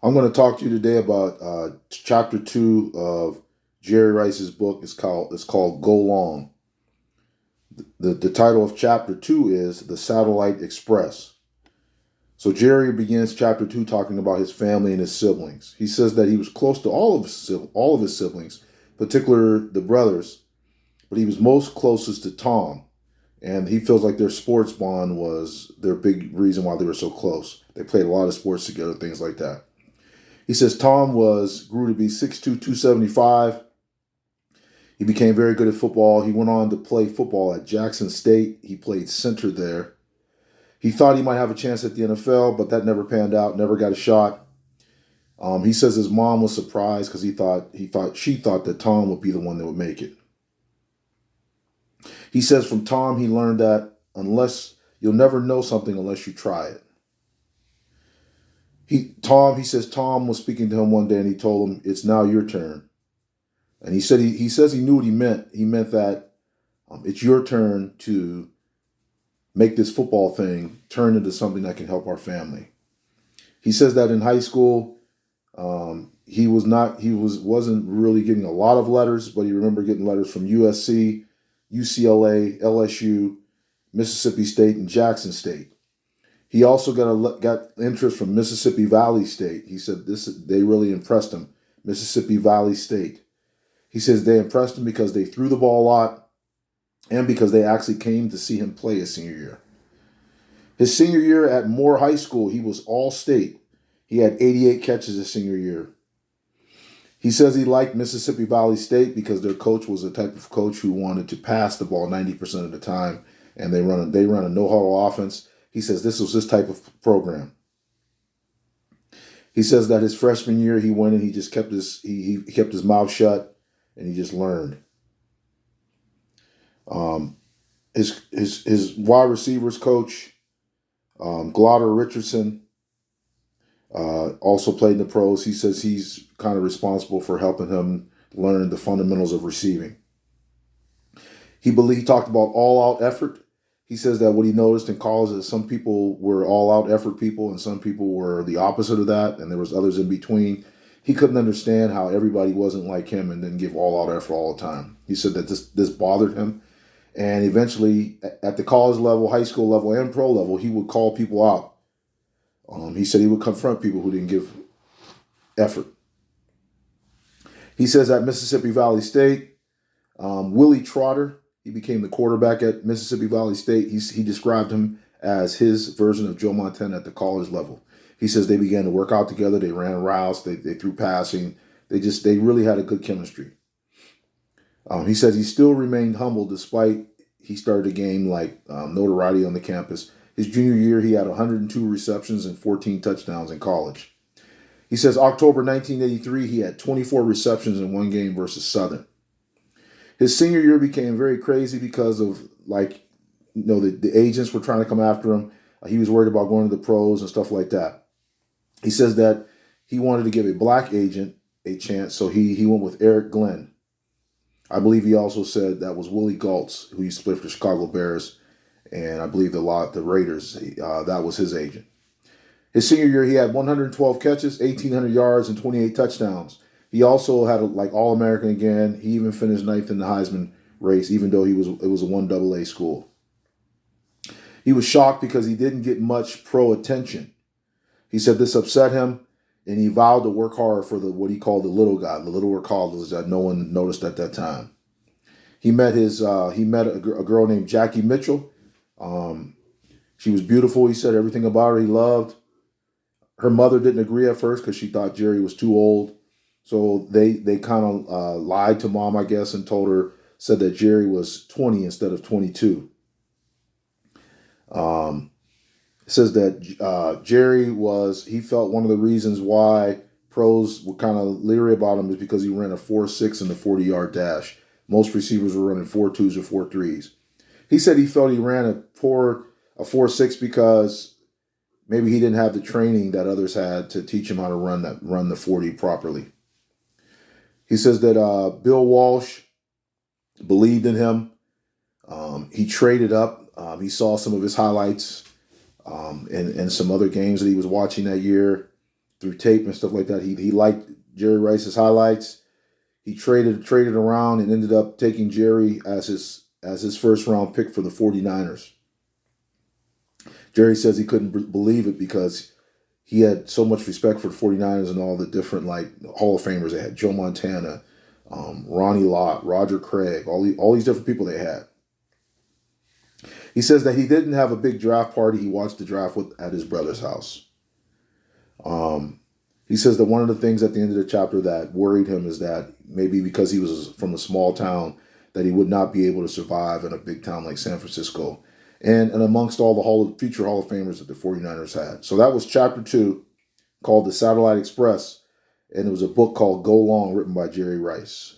I'm going to talk to you today about chapter 2 of Jerry Rice's book. It's called Go Long. The title of chapter 2 is The Satellite Express. So Jerry begins chapter 2 talking about his family and his siblings. He says that he was close to all of his siblings, particularly the brothers, but he was most closest to Tom, and he feels like their sports bond was their big reason why they were so close. They played a lot of sports together, things like that. He says Tom grew to be 6'2", 275. He became very good at football. He went on to play football at Jackson State. He played center there. He thought he might have a chance at the NFL, but that never panned out. Never got a shot. He says his mom was surprised because she thought that Tom would be the one that would make it. He says from Tom he learned that unless you'll never know something unless you try it. He says Tom was speaking to him one day and he told him it's now your turn. And he says he knew what he meant. He meant that it's your turn to make this football thing turn into something that can help our family. He says that in high school, wasn't really getting a lot of letters, but he remembered getting letters from USC, UCLA, LSU, Mississippi State, and Jackson State. He also got interest from Mississippi Valley State. He said they really impressed him. Mississippi Valley State. He says they impressed him because they threw the ball a lot and because they actually came to see him play his senior year. His senior year at Moore High School, he was all state. He had 88 catches his senior year. He says he liked Mississippi Valley State because their coach was the type of coach who wanted to pass the ball 90% of the time, and they run a no-huddle offense. He says this was his type of program. He says that his freshman year he went and he just kept he kept his mouth shut and he just learned. His wide receivers coach, Glauder Richardson, also played in the pros. He says he's kind of responsible for helping him learn the fundamentals of receiving. He talked about all-out effort. He says that what he noticed in college is some people were all-out effort people and some people were the opposite of that, and there was others in between. He couldn't understand how everybody wasn't like him and didn't give all-out effort all the time. He said that this bothered him, and eventually at the college level, high school level, and pro level, he would call people out. He said he would confront people who didn't give effort. He says at Mississippi Valley State, Willie Trotter, he became the quarterback at Mississippi Valley State. He described him as his version of Joe Montana at the college level. He says they began to work out together. They ran routes. They threw passing. They really had a good chemistry. He says he still remained humble despite he started to gain notoriety on the campus. His junior year, he had 102 receptions and 14 touchdowns in college. He says October 1983, he had 24 receptions in one game versus Southern. His senior year became very crazy because of the agents were trying to come after him. He was worried about going to the pros and stuff like that. He says that he wanted to give a black agent a chance, so he went with Eric Glenn. I believe he also said that was Willie Galtz, who used to play for the Chicago Bears, and I believe the Raiders. That was his agent. His senior year, he had 112 catches, 1,800 yards, and 28 touchdowns. He also had All-American again. He even finished ninth in the Heisman race, even though it was a 1AA school. He was shocked because he didn't get much pro attention. He said this upset him, and he vowed to work hard for what he called the little guy, the littler callers that no one noticed at that time. He met a girl named Jackie Mitchell. She was beautiful. He said everything about her he loved. Her mother didn't agree at first because she thought Jerry was too old. So they kind of lied to mom, I guess, and said that Jerry was 20 instead of 22. It says that he felt one of the reasons why pros were kind of leery about him is because he ran a 4.6 in the 40-yard dash. Most receivers were running 4.2s or 4.3s. He said he felt he ran a 4.6 because maybe he didn't have the training that others had to teach him how to run the 40 properly. He says that Bill Walsh believed in him. He traded up. He saw some of his highlights in some other games that he was watching that year. through tape and stuff like that. He liked Jerry Rice's highlights. He traded around and ended up taking Jerry as his first round pick for the 49ers. Jerry says he couldn't believe it because he had so much respect for the 49ers and all the different like Hall of Famers they had. Joe Montana, Ronnie Lott, Roger Craig, all these different people they had. He says that he didn't have a big draft party. He watched the draft at his brother's house. He says that one of the things at the end of the chapter that worried him is that maybe because he was from a small town, that he would not be able to survive in a big town like San Francisco and amongst all the future Hall of Famers that the 49ers had. So that was chapter 2, called The Satellite Express, and it was a book called Go Long, written by Jerry Rice.